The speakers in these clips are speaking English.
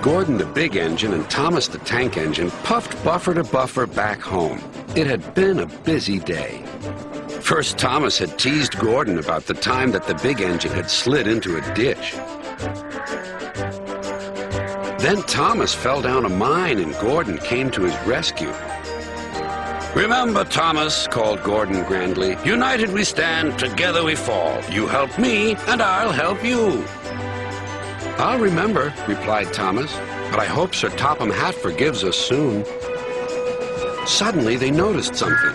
Gordon, the big engine, and Thomas, the tank engine, puffed buffer to buffer back home. It had been a busy day. First, Thomas had teased Gordon about the time that the big engine had slid into a ditch. Then Thomas fell down a mine and Gordon came to his rescue. "Remember, Thomas," called Gordon grandly, "united we stand, together we fall. You help me and I'll help you." "I'll remember," replied Thomas, "but I hope Sir Topham Hatt forgives us soon." Suddenly they noticed something.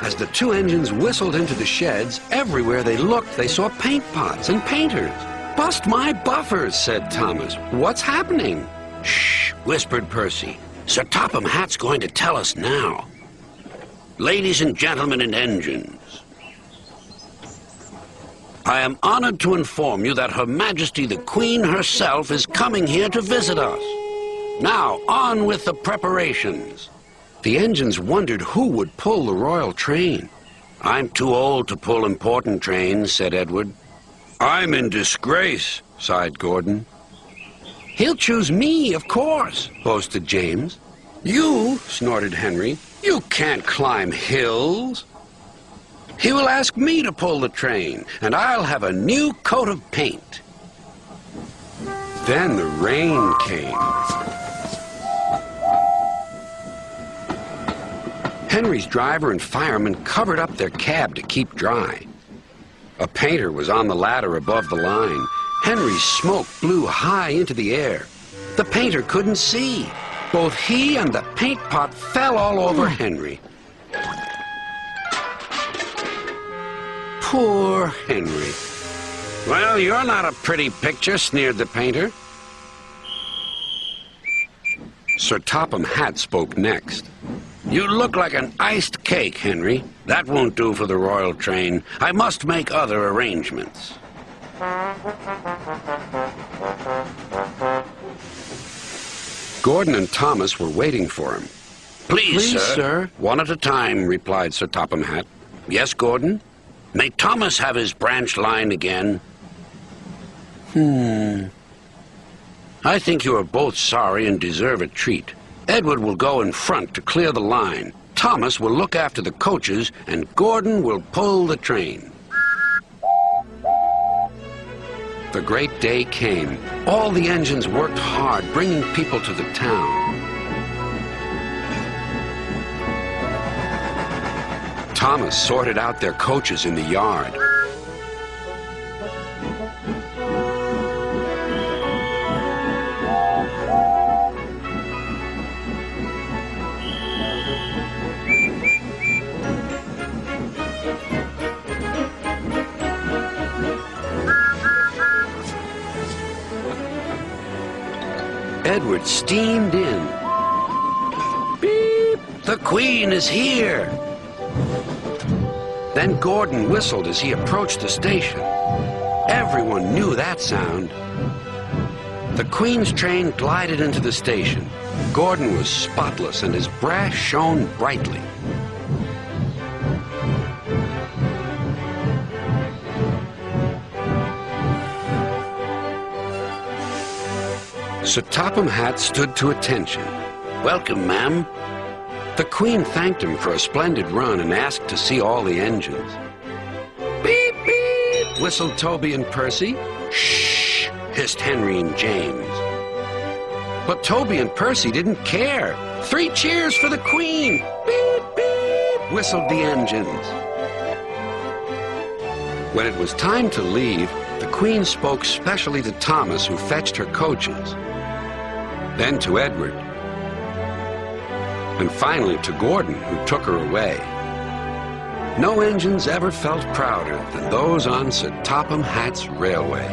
As the two engines whistled into the sheds, everywhere they looked, they saw paint pots and painters. "Bust my buffers," said Thomas. "What's happening?" "Shh," whispered Percy. "Sir Topham Hatt's going to tell us now. Ladies and gentlemen and engines, I am honored to inform you that Her Majesty the Queen herself is coming here to visit us. Now, on with the preparations." The engines wondered who would pull the royal train. "I'm too old to pull important trains," said Edward. "I'm in disgrace," sighed Gordon. "He'll choose me, of course," boasted James. "You," snorted Henry, "you can't climb hills." "He will ask me to pull the train, and I'll have a new coat of paint." Then the rain came. Henry's driver and fireman covered up their cab to keep dry. A painter was on the ladder above the line. Henry's smoke blew high into the air. The painter couldn't see. Both he and the paint pot fell all over Henry. Poor Henry. "Well, you're not a pretty picture," sneered the painter. Sir Topham Hatt spoke next. "You look like an iced cake, Henry. That won't do for the royal train. I must make other arrangements." Gordon and Thomas were waiting for him. Please, sir. "One at a time," replied Sir Topham Hatt. "Yes, Gordon? May Thomas have his branch line again?" "I think you are both sorry and deserve a treat. Edward will go in front to clear the line. Thomas will look after the coaches, and Gordon will pull the train." The great day came. All the engines worked hard, bringing people to the town. Thomas sorted out their coaches in the yard. Edward steamed in. "Beep! The Queen is here!" Then Gordon whistled as he approached the station. Everyone knew that sound. The Queen's train glided into the station. Gordon was spotless and his brass shone brightly. Sir Topham Hatt stood to attention. "Welcome, ma'am." The Queen thanked him for a splendid run and asked to see all the engines. "Beep, beep," whistled Toby and Percy. "Shh," hissed Henry and James. But Toby and Percy didn't care. "3 cheers for the Queen!" "Beep, beep," whistled the engines. When it was time to leave, the Queen spoke specially to Thomas, who fetched her coaches. Then to Edward, and finally to Gordon, who took her away. No engines ever felt prouder than those on Sir Topham Hatt's railway.